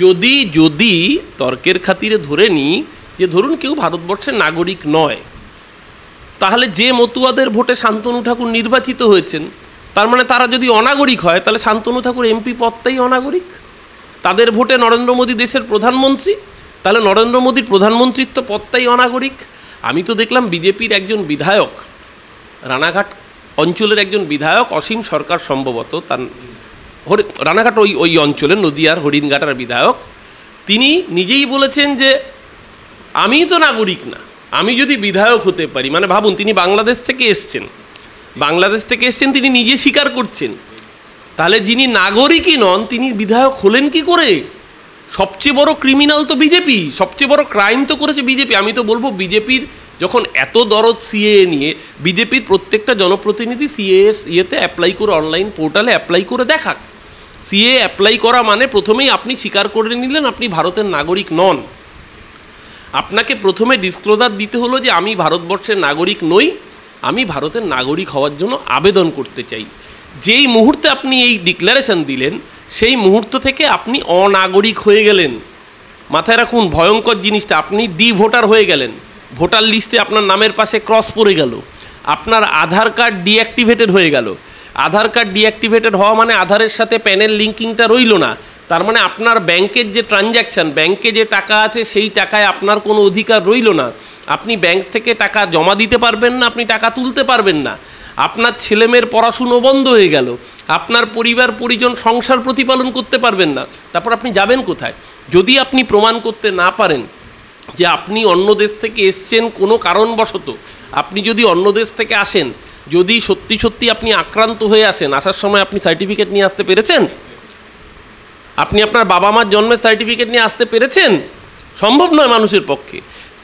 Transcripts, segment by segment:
যদি যদি তর্কের খাতিরে ধরে নিই যে ধরুন কেউ ভারতবর্ষের নাগরিক নয়, তাহলে যে মতুয়াদের ভোটে শান্তনু ঠাকুর নির্বাচিত হয়েছেন, তার মানে তারা যদি অনাগরিক হয় তাহলে শান্তনু ঠাকুর এমপি পদটাই অনাগরিক। তাদের ভোটে নরেন্দ্র মোদী দেশের প্রধানমন্ত্রী, তাহলে নরেন্দ্র মোদীর প্রধানমন্ত্রিত্ব পদটাই অনাগরিক। আমি তো দেখলাম বিজেপির একজন বিধায়ক, রানাঘাট অঞ্চলের একজন বিধায়ক অসীম সরকার সম্ভবত, তার রানাঘাট ওই অঞ্চলের নদিয়ার হরিণঘাটার বিধায়ক, তিনি নিজেই বলেছেন যে আমি তো নাগরিক না, আমি যদি বিধায়ক হতে পারি, মানে ভাবুন তিনি বাংলাদেশ থেকে এসছেন, তিনি নিজে স্বীকার করছেন, তাহলে যিনি নাগরিকই নন তিনি বিধায়ক হলেন কি করে? সবচেয়ে বড় ক্রিমিনাল তো বিজেপি, সবচেয়ে বড় ক্রাইম তো করেছে বিজেপি। আমি তো বলবো বিজেপির যখন এত দরদ সিএএ নিয়ে, বিজেপির প্রত্যেকটা জনপ্রতিনিধি সিএএ ইয়েতে অ্যাপ্লাই করে, অনলাইন পোর্টালে অ্যাপ্লাই করে দেখাক। সিএএ অ্যাপ্লাই করা মানে প্রথমেই আপনি স্বীকার করে নিলেন আপনি ভারতের নাগরিক নন। আপনাকে প্রথমে ডিসক্লোজার দিতে হলো যে আমি ভারতবর্ষের নাগরিক নই, আমি ভারতের নাগরিক হওয়ার জন্য আবেদন করতে চাই। যেই মুহূর্তে আপনি এই ডিক্লারেশন দিলেন সেই মুহূর্ত থেকে আপনি অনাগরিক হয়ে গেলেন। মাথায় রাখুন ভয়ঙ্কর জিনিসটা, আপনি ভোটার হয়ে গেলেন, ভোটার লিস্টে আপনার নামের পাশে ক্রস পড়ে গেল, আপনার আধার কার্ড ডিঅ্যাক্টিভেটেড হয়ে গেল। আধার কার্ড ডিঅ্যাক্টিভেটেড হওয়া মানে আধারের সাথে প্যানের লিঙ্কিংটা রইল না, তার মানে আপনার ব্যাংকের যে ট্রানজ্যাকশান, ব্যাংকে যে টাকা আছে সেই টাকায় আপনার কোনো অধিকার রইল না। আপনি ব্যাংক থেকে টাকা জমা দিতে পারবেন না, আপনি টাকা তুলতে পারবেন না, আপনার ছেলেমেয়ের পড়াশুনো বন্ধ হয়ে গেল, আপনার পরিবার পরিজন সংসার প্রতিপালন করতে পারবেন না। তারপর আপনি যাবেন কোথায়? যদি আপনি প্রমাণ করতে না পারেন যে আপনি অন্য দেশ থেকে এসছেন কোনো কারণবশত, আপনি যদি অন্য দেশ থেকে আসেন, যদি সত্যি সত্যি আপনি আক্রান্ত হয়ে আসেন, আসার সময় আপনি সার্টিফিকেট নিয়ে আসতে পেরেছেন? আপনি আপনার বাবা মার জন্মের সার্টিফিকেট নিয়ে আসতে পেরেছেন? সম্ভব নয় মানুষের পক্ষে।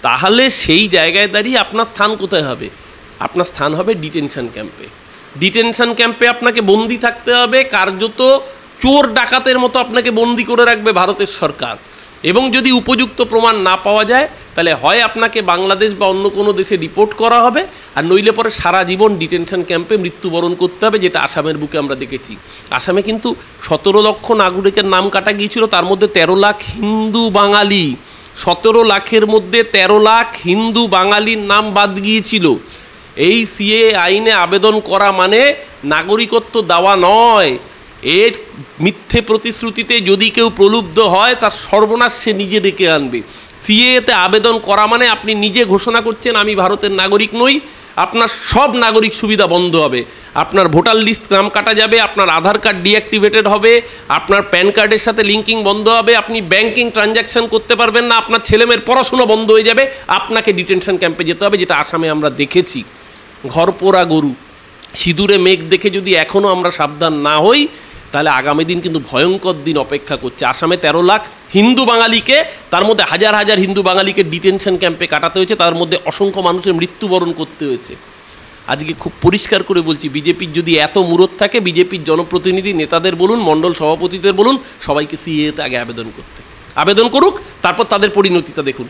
তাহলে সেই জায়গায় দাঁড়িয়ে আপনার স্থান কোথায় হবে? আপনার স্থান হবে ডিটেনশন ক্যাম্পে। ডিটেনশন ক্যাম্পে আপনাকে বন্দি থাকতে হবে, কার্যত চোর ডাকাতের মতো আপনাকে বন্দি করে রাখবে ভারতের সরকার। এবং যদি উপযুক্ত প্রমাণ না পাওয়া যায় তাহলে হয় আপনাকে বাংলাদেশ বা অন্য কোনো দেশে রিপোর্ট করা হবে, আর নইলে পরে সারা জীবন ডিটেনশন ক্যাম্পে মৃত্যুবরণ করতে হবে, যেটা আসামের বুকে আমরা দেখেছি। আসামে কিন্তু 17 লক্ষ নাগরিকের নাম কাটা গিয়েছিল, তার মধ্যে 13 লাখ হিন্দু বাঙালি। 17 লাখের মধ্যে 13 লাখ হিন্দু বাঙালির নাম বাদ গিয়েছিল। এই সিএএ আইনে আবেদন করা মানে নাগরিকত্ব দেওয়া নয়। এর মিথ্যে প্রতিশ্রুতিতে যদি কেউ প্রলুব্ধ হয় তার সর্বনাশ সে নিজে ডেকে আনবে। সিএএতে আবেদন করা মানে আপনি নিজে ঘোষণা করছেন আমি ভারতের নাগরিক নই, আপনার সব নাগরিক সুবিধা বন্ধ হবে, আপনার ভোটার লিস্ট নাম কাটা যাবে, আপনার আধার কার্ড ডিঅ্যাক্টিভেটেড হবে, আপনার প্যান কার্ডের সাথে লিঙ্কিং বন্ধ হবে, আপনি ব্যাংকিং ট্রানজ্যাকশান করতে পারবেন না, আপনার ছেলেমেয়ের পড়াশুনো বন্ধ হয়ে যাবে, আপনাকে ডিটেনশন ক্যাম্পে যেতে হবে, যেটা আসামে আমরা দেখেছি। ঘর পোড়া গরু, সিঁদুরে মেঘ দেখে যদি এখনও আমরা সাবধান না হই তাহলে আগামী দিন কিন্তু ভয়ঙ্কর দিন অপেক্ষা করছে। আসামে 13 লাখ হিন্দু বাঙালিকে, তার মধ্যে হাজার হাজার হিন্দু বাঙালিকে ডিটেনশন ক্যাম্পে কাটাতে হয়েছে, তার মধ্যে অসংখ্য মানুষের মৃত্যুবরণ করতে হয়েছে। আজকে খুব পরিষ্কার করে বলছি, বিজেপির যদি এত মুরত থাকে, বিজেপির জনপ্রতিনিধি নেতাদের বলুন, মণ্ডল সভাপতিদের বলুন, সবাইকে সিএএতে আগে আবেদন করুক, তারপর তাদের পরিণতিটা দেখুন।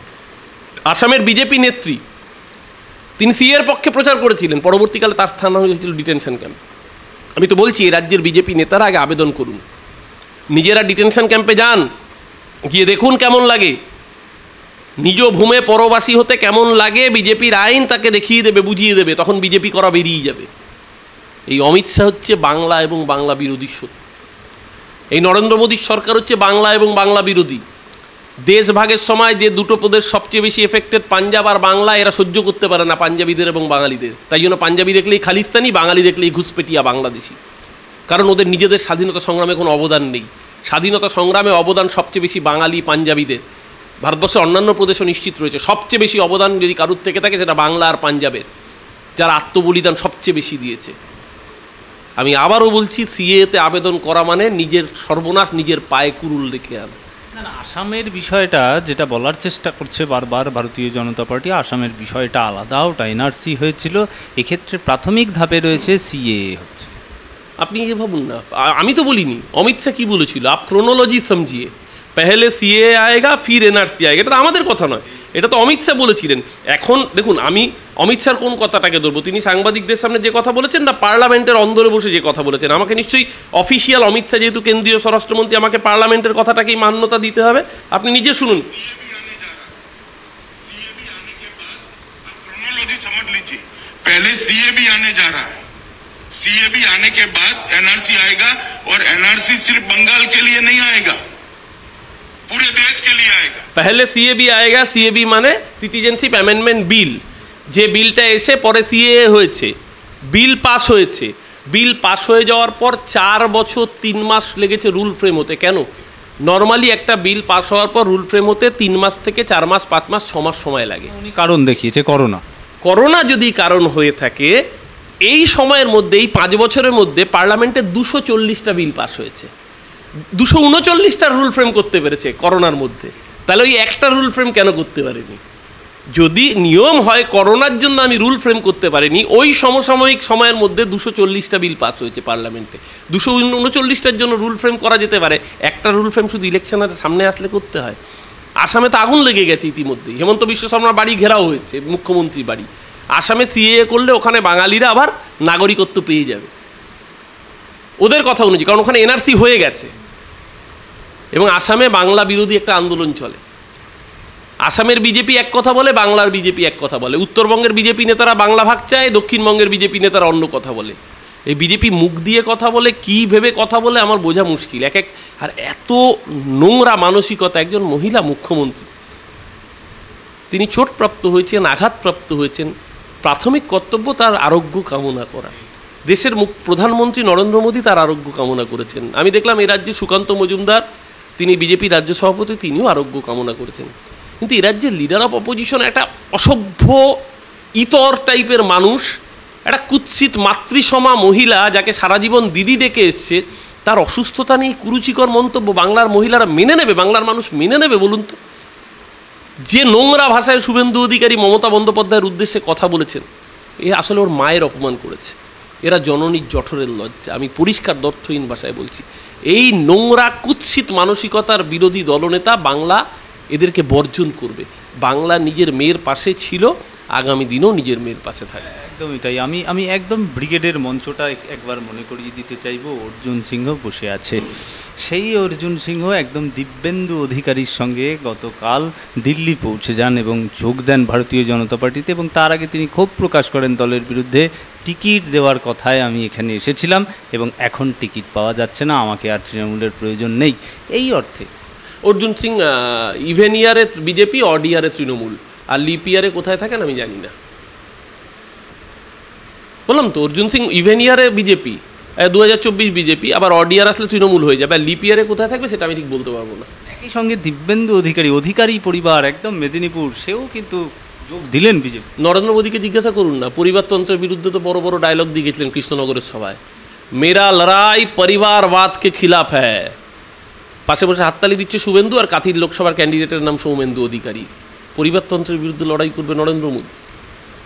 আসামের বিজেপি নেত্রী তিনি সিএর পক্ষে প্রচার করেছিলেন, পরবর্তীকালে তার স্থান হয়েছিল ডিটেনশন ক্যাম্প। আমি তো বলছি এই রাজ্যের বিজেপি নেতারা আগে আবেদন করুন, নিজেরা ডিটেনশন ক্যাম্পে যান, গিয়ে দেখুন কেমন লাগে, নিজ ভূমে পরবাসী হতে কেমন লাগে, বিজেপির আইন তাকে দেখিয়ে দেবে, বুঝিয়ে দেবে, তখন বিজেপি করা বেরিয়ে যাবে। এই অমিত শাহ হচ্ছে বাংলা এবং বাংলা বিরোধী শক্তি, এই নরেন্দ্র মোদীর সরকার হচ্ছে বাংলা এবং বাংলা বিরোধী। দেশ ভাগের সময় যে দুটো প্রদেশ সবচেয়ে বেশি এফেক্টেড, পাঞ্জাব আর বাংলা, এরা সহ্য করতে পারে না পাঞ্জাবিদের এবং বাঙালিদের, তাই জন্য পাঞ্জাবি দেখলেই খালিস্তানি, বাঙালি দেখলেই ঘুষপেটিয়া বাংলাদেশি, কারণ ওদের নিজেদের স্বাধীনতা সংগ্রামে কোনো অবদান নেই। স্বাধীনতা সংগ্রামে অবদান সবচেয়ে বেশি বাঙালি পাঞ্জাবিদের, ভারতবর্ষের অন্যান্য প্রদেশও নিশ্চিত রয়েছে, সবচেয়ে বেশি অবদান যদি কারুর থেকে থাকে সেটা বাংলা আর পাঞ্জাবের, যারা আত্মবলিদান সবচেয়ে বেশি দিয়েছে। আমি আবারও বলছি, সিএতে আবেদন করা মানে নিজের সর্বনাশ নিজের পায়ে কুরুল রেখে আনা। না, আসামের বিষয়টা যেটা বলার চেষ্টা করছে বারবার ভারতীয় জনতা পার্টি, আসামের বিষয়টা আলাদা, ওটা এনআরসি হয়েছিল, এক্ষেত্রে প্রাথমিক ধাপে রয়েছে সিএএ হচ্ছে। আপনি এ ভাবুন না, আমি তো বলিনি, অমিত শাহ কী বলেছিল, আপ ক্রোনোলজি সমঝিয়ে, পেহলে সিএএ আয়েগা ফির এনআরসি আয়েগা, এটা তো আমাদের কথা নয়, এটা তো অমিত শাহ বলেছিলেন। এখন দেখুন, আমি অমিত শাহর কোন কথাটাকে ধরবো, তিনি সাংবাদিকদের সামনে যে কথা বলেছেন না পার্লামেন্টের অন্দরে বসে যে কথা বলেছেন, আমাকে নিশ্চয়ই অফিসিয়াল অমিত শাহ যেহেতু কেন্দ্রীয় স্বরাষ্ট্রমন্ত্রী, আমাকে পার্লামেন্টের কথাটাকেই মান্যতা দিতে হবে। আপনি নিজে শুনুন। पहले सीएबी आने जा रहा है, सीएबी आने के बाद एनआरसी आएगा, और एनआरसी सिर्फ बंगाल के लिए नहीं आएगा, पूरे देश के लिए आएगा। पहले सीएबी आएगा, सीएबी মানে সিটিজেনশিপ অ্যামেন্ডমেন্ট বিল, যে বিলটা এসে পরে সিএএ হয়েছে, বিল পাস হয়েছে। বিল পাস হয়ে যাওয়ার পর 4 বছর 3 মাস লেগেছে রুল ফ্রেম হতে। কেন? নর্মালি একটা বিল পাস হওয়ার পর রুল ফ্রেম হতে 3 মাস থেকে 4 মাস, 5 মাস, 6 মাস সময় লাগে। উনি কারণ দেখিয়েছে করোনা। করোনা যদি কারণ হয়ে থাকে, এই সময়ের মধ্যে, এই 5 বছরের মধ্যে পার্লামেন্টে 240টা বিল পাস হয়েছে, 239টা রুল ফ্রেম করতে পেরেছে করোনার মধ্যে। তাহলে ওই একটা রুল ফ্রেম কেন করতে পারেনি? যদি নিয়ম হয় করোনার জন্য আমি রুল ফ্রেম করতে পারিনি, ওই সমসাময়িক সময়ের মধ্যে 240টা বিল পাস হয়েছে পার্লামেন্টে, 239টার জন্য রুল ফ্রেম করা যেতে পারে। একটা রুল ফ্রেম শুধু ইলেকশনের সামনে আসলে করতে হয়। আসামে তো আগুন লেগে গেছে ইতিমধ্যেই, হেমন্ত বিশ্ব শর্মার বাড়ি ঘেরাও হয়েছে, মুখ্যমন্ত্রীর বাড়ি। আসামে সিএএ করলে ওখানে বাঙালিরা আবার নাগরিকত্ব পেয়ে যাবে ওদের কথা অনুযায়ী, কারণ ওখানে এনআরসি হয়ে গেছে। এবং আসামে বাংলা বিরোধী একটা আন্দোলন চলে। আসামের বিজেপি এক কথা বলে, বাংলার বিজেপি এক কথা বলে। উত্তরবঙ্গের বিজেপি নেতারা বাংলা ভাগ চায়, দক্ষিণবঙ্গের বিজেপি নেতারা অন্য কথা বলে। এই বিজেপি মুখ দিয়ে কথা বলে, কী ভেবে কথা বলে আমার বোঝা মুশকিল। আর এত নোংরা মানসিকতা। একজন মহিলা মুখ্যমন্ত্রী, তিনি চোটপ্রাপ্ত হয়েছেন, আঘাতপ্রাপ্ত হয়েছেন, প্রাথমিক কর্তব্য তার আরোগ্য কামনা করা। দেশের প্রধানমন্ত্রী নরেন্দ্র মোদী তার আরোগ্য কামনা করেছেন। আমি দেখলাম এই রাজ্যে সুকান্ত মজুমদার, তিনি বিজেপি রাজ্য সভাপতি, তিনিও আরোগ্য কামনা করেছেন। কিন্তু এই রাজ্যের লিডার অফ অপোজিশন একটা অসভ্য ইতর টাইপের মানুষ, একটা কুৎসিত মাতৃসমা মহিলা, যাকে সারা জীবন দিদি দেখে এসছে, তার অসুস্থতা নিয়ে কুরুচিকর মন্তব্য বাংলার মহিলারা মেনে নেবে? বাংলার মানুষ মেনে নেবে বলুন তো? যে নোংরা ভাষায় শুভেন্দু অধিকারী মমতা বন্দ্যোপাধ্যায়ের উদ্দেশ্যে কথা বলেছেন, এ আসলে ওর মায়ের অপমান করেছে। এরা জননীর জঠরের লজ্জা। আমি পরিষ্কার দর্থহীন ভাষায় বলছি, এই নোংরা কুৎসিত মানসিকতার বিরোধী দলনেতা বাংলা এদেরকে বর্জন করবে। বাংলা নিজের মেয়ের পাশে ছিল, আগামী দিনেও নিজের মেয়ের পাশে থাকবে। একদমই তাই। আমি একদম ব্রিগেডের মঞ্চটা একবার মনে করিয়ে দিতে চাইব। অর্জুন সিংহ বসে আছে, সেই অর্জুন সিংহ একদম দিব্যেন্দু অধিকারীর সঙ্গে গতকাল দিল্লি পৌঁছে যান এবং যোগ দেন ভারতীয় জনতা পার্টিতে। এবং তার আগে তিনি ক্ষোভ প্রকাশ করেন দলের বিরুদ্ধে। টিকিট দেওয়ার কথায় আমি এখানে এসেছিলাম এবং এখন টিকিট পাওয়া যাচ্ছে না, আমাকে আর তৃণমূলের প্রয়োজন নেই। এই অর্থে অর্জুন সিং ইভেন ইয়ারে বিজেপি, অড ইয়ারে তৃণমূল, আর লিপ ইয়ারে কোথায় থাকেন আমি জানি না। বললাম তো, অর্জুন সিং ইভেন ইয়ারে বিজেপি, 2024 বিজেপি, আবার অড ইয়ার আসলে তৃণমূল হয়ে যাবে। আর লিপ ইয়ারে কোথায় থাকবে সেটা আমি ঠিক বলতে পারবো না। একই সঙ্গে দিব্যেন্দু অধিকারী পরিবার, একদম মেদিনীপুর, সেও কিন্তু যোগ দিলেন বিজেপি। নরেন্দ্র মোদীকে জিজ্ঞাসা করুন না, পরিবারতন্ত্রের বিরুদ্ধে তো বড় বড় ডায়লগ দিয়ে গেছিলেন কৃষ্ণনগরের সভায়। মেরা লড়াই পরিবারবাদকে খিলাফ হ্যায়। পাশে বসে হাততালি দিচ্ছে শুভেন্দু, আর কাঁথির লোকসভার ক্যান্ডিডেটের নাম সৌমেন্দু অধিকারী। পরিবারতন্ত্রের বিরুদ্ধে লড়াই করবে নরেন্দ্র মোদী।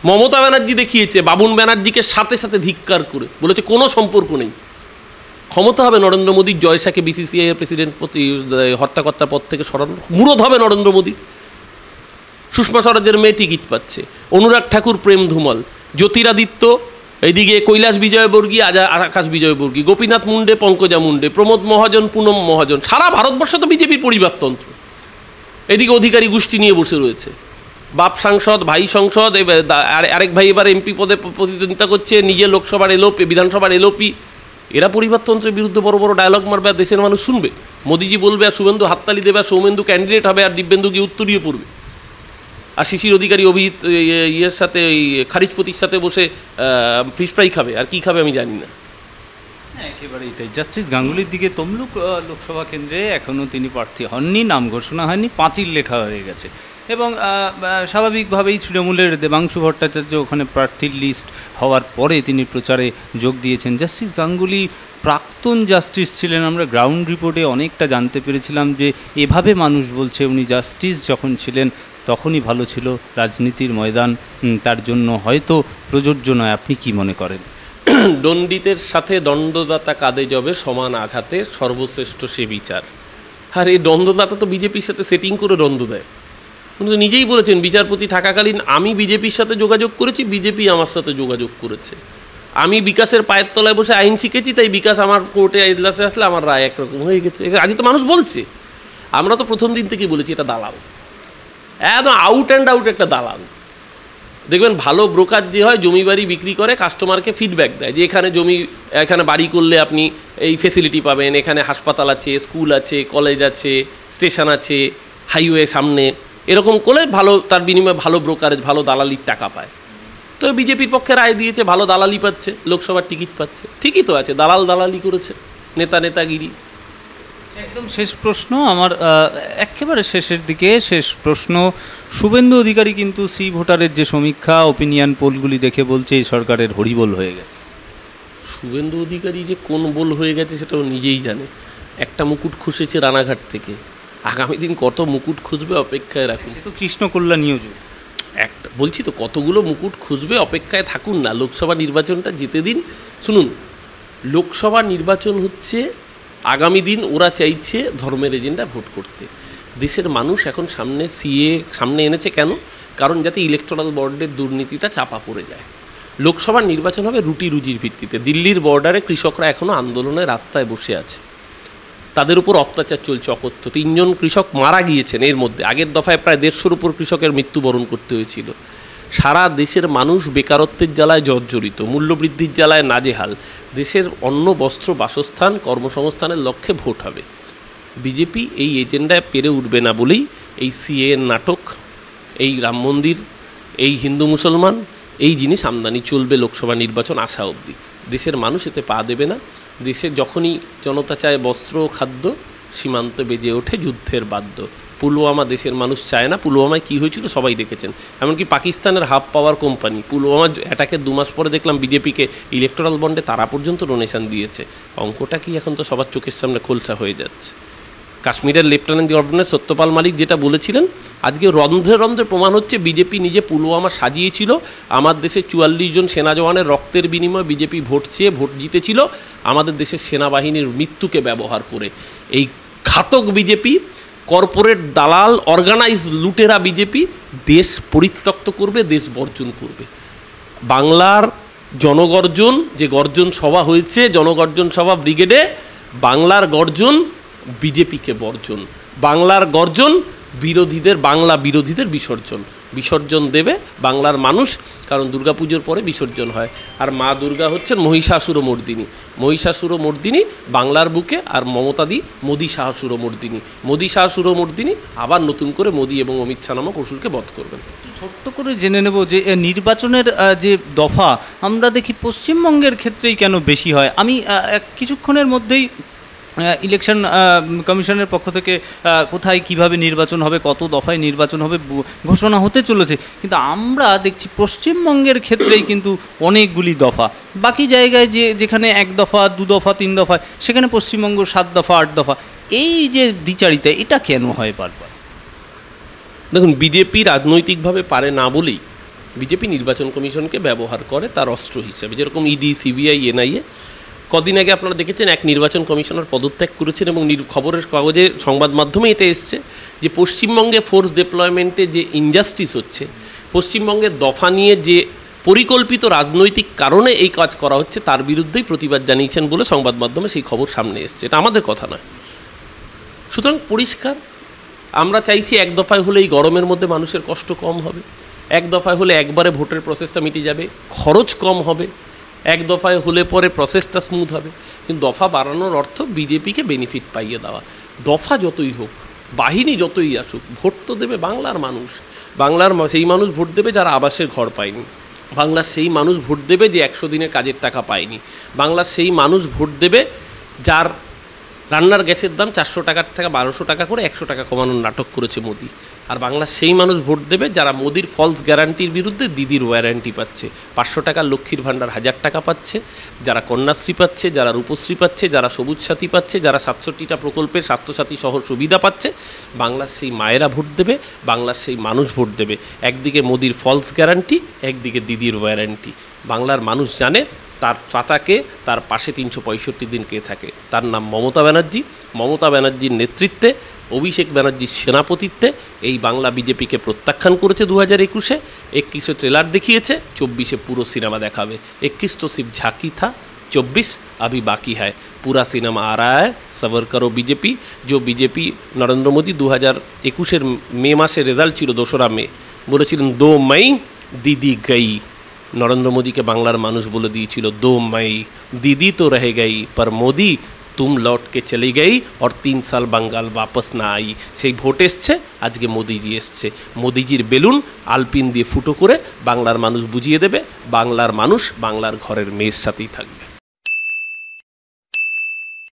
মমতা ব্যানার্জি দেখিয়েছে, বাবুন ব্যানার্জিকে সাথে সাথে ধিক্কার করে বলেছে কোনো সম্পর্ক নেই। ক্ষমতা হবে নরেন্দ্র মোদীর, জয়শাকে বিসিসিআই এর প্রেসিডেন্ট হত্যাকর্তার পদ থেকে সরানো, মুরদ হবে নরেন্দ্র মোদী। সুষমা স্বরাজের মেয়ে টিকিট পাচ্ছে, অনুরাগ ঠাকুর প্রেম ধুমল, জ্যোতিরাদিত্য, এইদিকে কৈলাস বিজয়বর্গী, আকাশ বিজয়বর্গী, গোপীনাথ মুন্ডে, পঙ্কজা মুন্ডে, প্রমোদ মহাজন, পুনম মহাজন। সারা ভারতবর্ষ তো বিজেপির পরিবারতন্ত্র। এদিকে অধিকারী গোষ্ঠী নিয়ে বসে রয়েছে, বাপ সাংসদ, ভাই সংসদ, আরেক ভাই এবার এমপি পদে প্রতিদ্বন্দ্বিতা করছে, নিজে লোকসভার এলওপি, বিধানসভার এলওপি। এরা পরিবারতন্ত্রের বিরুদ্ধে বড় বড় ডায়লগ মারবে, আর দেশের মানুষ শুনবে। মোদিজি বলবে আর শুভেন্দু হাততালি দেবে, আর সৌমেন্দু ক্যান্ডিডেট হবে, আর দিব্যেন্দু গিয়ে উত্তরীয় পড়বে। আর শিশির অধিকারী অভিজিৎ ইয়ের সাথে, ওই খারিজপতির সাথে বসে ফিশ ফ্রাই খাবে, আর কী খাবে আমি জানি না। একেবারেই তাই। জাস্টিস গাঙ্গুলির দিকে তমলুক লোকসভা কেন্দ্রে এখনও তিনি প্রার্থী হননি, নাম ঘোষণা হয়নি, পাঁচিল লেখা হয়ে গেছে। এবং স্বাভাবিকভাবেই তৃণমূলের দেবাংশু ভট্টাচার্য ওখানে প্রার্থীর লিস্ট হওয়ার পরে তিনি প্রচারে যোগ দিয়েছেন। জাস্টিস গাঙ্গুলি প্রাক্তন জাস্টিস ছিলেন। আমরা গ্রাউন্ড রিপোর্টে অনেকটা জানতে পেরেছিলাম যে এভাবে মানুষ বলছে উনি জাস্টিস যখন ছিলেন তখনই ভালো ছিল, রাজনীতির ময়দান তার জন্য হয়তো প্রযোজ্য নয়। আপনি কি মনে করেন? দণ্ডিতের সাথে দণ্ডদাতা কাঁধে যাবে, সমান আঘাতে সর্বশ্রেষ্ঠ সে বিচার। আর এই দণ্ডদাতা তো বিজেপির সাথে সেটিং করে দ্বন্দ্ব দেয়। উনি তো নিজেই বলেছেন বিচারপতি থাকাকালীন আমি বিজেপির সাথে যোগাযোগ করেছি, বিজেপি আমার সাথে যোগাযোগ করেছে। আমি বিকাশের পায়ের তলায় বসে আইন শিখেছি, তাই বিকাশ আমার কোর্টে এজলাসে আসলে আমার রায় একরকম হয়ে গেছে। আজকে তো মানুষ বলছে, আমরা তো প্রথম দিন থেকেই বলেছি এটা দালাল, একদম আউট অ্যান্ড আউট একটা দালাল। দেখবেন ভালো ব্রোকার যে হয় জমি বাড়ি বিক্রি করে, কাস্টমারকে ফিডব্যাক দেয় যে এখানে জমি, এখানে বাড়ি করলে আপনি এই ফেসিলিটি পাবেন, এখানে হাসপাতাল আছে, স্কুল আছে, কলেজ আছে, স্টেশন আছে, হাইওয়ে সামনে, এরকম করে ভালো, তার বিনিময়ে ভালো ব্রোকারেজ, ভালো দালালির টাকা পায়। তো বিজেপির পক্ষে রায় দিয়েছে, ভালো দালালি পাচ্ছে, লোকসভার টিকিট পাচ্ছে, ঠিকই তো আছে, দালাল দালালি করেছে, নেতাগিরি। একদম শেষ প্রশ্ন আমার, একেবারে শেষের দিকে শেষ প্রশ্ন। শুভেন্দু অধিকারী কিন্তু সি ভোটারের যে সমীক্ষা, ওপিনিয়ন পোলগুলি দেখে বলছে এই সরকারের হরিবোল হয়ে গেছে। শুভেন্দু অধিকারী যে কোন বল হয়ে গেছে সেটাও নিজেই জানে। একটা মুকুট খুঁজেছে রানাঘাট থেকে, আগামী দিন কত মুকুট খুঁজবে অপেক্ষায় রাখুন। সে তো কৃষ্ণ কল্যাণ নিয়োজন, একটা বলছি তো, কতগুলো মুকুট খুঁজবে, অপেক্ষায় থাকুন না। লোকসভা নির্বাচনটা যেতে দিন। শুনুন, লোকসভা নির্বাচন হচ্ছে আগামী দিন, ওরা চাইছে ধর্মের এজেন্ডা ভোট করতে। দেশের মানুষ এখন সামনে এনেছে কেন? কারণ যাতে ইলেকটোরাল বন্ডের দুর্নীতিটা চাপা পড়ে যায়। লোকসভার নির্বাচন হবে রুটি রুজির ভিত্তিতে। দিল্লির বর্ডারে কৃষকরা এখনও আন্দোলনের রাস্তায় বসে আছে, তাদের উপর অত্যাচার চলছে অকথ্য। 3 জন কৃষক মারা গিয়েছেন এর মধ্যে। আগের দফায় প্রায় 150-র উপর কৃষকের মৃত্যুবরণ করতে হয়েছিল। সারা দেশের মানুষ বেকারত্বের জ্বালায় জর্জরিত, মূল্যবৃদ্ধির জ্বালায় নাজেহাল। দেশের অন্ন, বস্ত্র, বাসস্থান, কর্মসংস্থানের লক্ষ্যে ভোট হবে। বিজেপি এই এজেন্ডায় পেরে উঠবে না বলেই এই সিএএর নাটক, এই রাম মন্দির, এই হিন্দু মুসলমান, এই জিনিস আমদানি চলবে লোকসভা নির্বাচন আসা অবধি। দেশের মানুষ এতে পা দেবে না। দেশে যখনই জনতা চায় বস্ত্র ও খাদ্য, সীমান্তে বেজে ওঠে যুদ্ধের বাদ্য। পুলওয়ামা দেশের মানুষ চায় না। পুলওয়ামায় কী হয়েছিল সবাই দেখেছেন। এমনকি পাকিস্তানের হাফ পাওয়ার কোম্পানি পুলওয়ামা অ্যাটাকের 2 মাস পরে দেখলাম বিজেপিকে ইলেকটোরাল বন্ডে তারা পর্যন্ত ডোনেশন দিয়েছে। অঙ্কটা কি এখন তো সবার চোখের সামনে খোলসা হয়ে যাচ্ছে। কাশ্মীরের লেফটেন্যান্ট গভর্নর সত্যপাল মালিক যেটা বলেছিলেন, আজকে রন্ধ্রে রন্ধ্রে প্রমাণ হচ্ছে বিজেপি নিজে পুলওয়ামা সাজিয়েছিল। আমার দেশে 44 জন সেনা জওয়ানের রক্তের বিনিময়ে বিজেপি ভোট চেয়ে ভোট জিতেছিল, আমাদের দেশের সেনাবাহিনীর মৃত্যুকে ব্যবহার করে। এই ঘাতক বিজেপি, কর্পোরেট দালাল, অর্গানাইজ লুটেরা বিজেপি দেশ পরিত্যক্ত করবে, দেশ বর্জন করবে। বাংলার জনগর্জন, যে গর্জন সভা হয়েছে, জনগর্জন সভা ব্রিগেডে, বাংলার গর্জন বিজেপিকে বর্জন, বাংলার গর্জন বিরোধীদের, বাংলা বিরোধীদের বিসর্জন দেবে বাংলার মানুষ। কারণ দুর্গাপুজোর পরে বিসর্জন হয়, আর মা দুর্গা হচ্ছেন মহিষাসুরমর্দিনী বাংলার বুকে, আর মমতাদি মদিষাসুরমর্দিনী আবার নতুন করে মোদি এবং অমিত শাহ নামক অসুরকে বধ করবেন। ছোট্ট করে জেনে নেব যে নির্বাচনের যে দফা আমরা দেখি পশ্চিমবঙ্গের ক্ষেত্রেই কেন বেশি হয়। আমি কিছুক্ষণের মধ্যেই ইলেকশন কমিশনের পক্ষ থেকে কোথায় কিভাবে নির্বাচন হবে, কত দফায় নির্বাচন হবে ঘোষণা হতে চলেছে, কিন্তু আমরা দেখছি পশ্চিমবঙ্গের ক্ষেত্রেই কিন্তু অনেকগুলি দফা। বাকি জায়গায় যেখানে 1 দফা, 2 দফা, 3 দফায়, সেখানে পশ্চিমবঙ্গ 7 দফা, 8 দফা। এই যে দ্বিচারিতা, এটা কেন হয় বারবার? দেখুন, বিজেপি রাজনৈতিকভাবে পারে না বলেই বিজেপি নির্বাচন কমিশনকে ব্যবহার করে তার অস্ত্র হিসেবে। যেরকম ইডি, সিবিআই, এনআইএ। কদিন আগে আপনারা দেখেছেন এক নির্বাচন কমিশনার পদত্যাগ করেছেন, এবং খবরের কাগজে, সংবাদ মাধ্যমে এটা এসছে যে পশ্চিমবঙ্গে ফোর্স ডিপ্লয়মেন্টে যে ইনজাস্টিস হচ্ছে, পশ্চিমবঙ্গের দফা নিয়ে যে পরিকল্পিত রাজনৈতিক কারণে এই কাজ করা হচ্ছে, তার বিরুদ্ধেই প্রতিবাদ জানিয়েছেন বলে সংবাদ মাধ্যমে সেই খবর সামনে এসছে। এটা আমাদের কথা নয়। সুতরাং পরিষ্কার, আমরা চাইছি 1 দফায় হলে এই গরমের মধ্যে মানুষের কষ্ট কম হবে, 1 দফায় হলে একবারে ভোটের প্রসেসটা মিটে যাবে, খরচ কম হবে, 1 দফায় হলে পরে প্রসেসটা স্মুথ হবে। কিন্তু দফা বাড়ানোর অর্থ বিজেপিকে বেনিফিট পাইয়ে দেওয়া। দফা যতই হোক, বাহিনী যতই আসুক, ভোট তো দেবে বাংলার মানুষ। বাংলার সেই মানুষ ভোট দেবে যারা আবাসের ঘর পায়নি, বাংলার সেই মানুষ ভোট দেবে যে 100 দিনের কাজের টাকা পায়নি, বাংলার সেই মানুষ ভোট দেবে যার রান্নার গ্যাসের দাম 400 টাকার থেকে 1200 টাকা করে 100 টাকা কমানোর নাটক করেছে মোদি। আর বাংলার সেই মানুষ ভোট দেবে যারা মোদির ফলস গ্যারান্টির বিরুদ্ধে দিদির ওয়ারেন্টি পাচ্ছে, 500 টাকার লক্ষ্মীর ভাণ্ডার 1000 টাকা পাচ্ছে, যারা কন্যাশ্রী পাচ্ছে, যারা রূপশ্রী পাচ্ছে, যারা সবুজ সাথী পাচ্ছে, যারা 67টা প্রকল্পের স্বাস্থ্যসাথী সহ সুবিধা পাচ্ছে। বাংলার সেই মায়েরা ভোট দেবে, বাংলার সেই মানুষ ভোট দেবে। একদিকে মোদির ফলস গ্যারান্টি, একদিকে দিদির ওয়ারেন্টি। বাংলার মানুষ জানে তার টাটাকে তার পাশে 365 দিন কে থাকে? তার নাম মমতা ব্যানার্জি। মমতা ব্যানার্জির নেতৃত্বে, অভিষেক ব্যানার্জির সেনাপতিত্বে এই বাংলা বিজেপিকে প্রত্যাখ্যান করেছে 2021-এ। 21-এ ট্রেলার দেখিয়েছে, 24-এ পুরো সিনেমা দেখাবে। 21 तो सिर्फ झांकी था, 24 अभी बाकी है, पूरा सिनेमा आ रहा है। सबर करो बीजेपी। जो बीजेपी नरेंद्र मोदी 2021-এর মে মাসে রেজাল্ট ছিল 2রা মে, বলেছিলেন 2 मई दीदी गई। নরেন্দ্র মোদীকে বাংলার মানুষ বলে দিয়েছিল 2 मई दीदी तो रह गई, पर मोदी तुम लौट के चली गई और 3 साल बंगाल वापस ना आई। সেই ভোট এসছে, আজকে মোদিজি এসছে। মোদিজির বেলুন আলপিন দিয়ে ফুটো করে বাংলার মানুষ বুঝিয়ে দেবে, বাংলার মানুষ বাংলার ঘরের মেয়ের সাথেই থাকবে।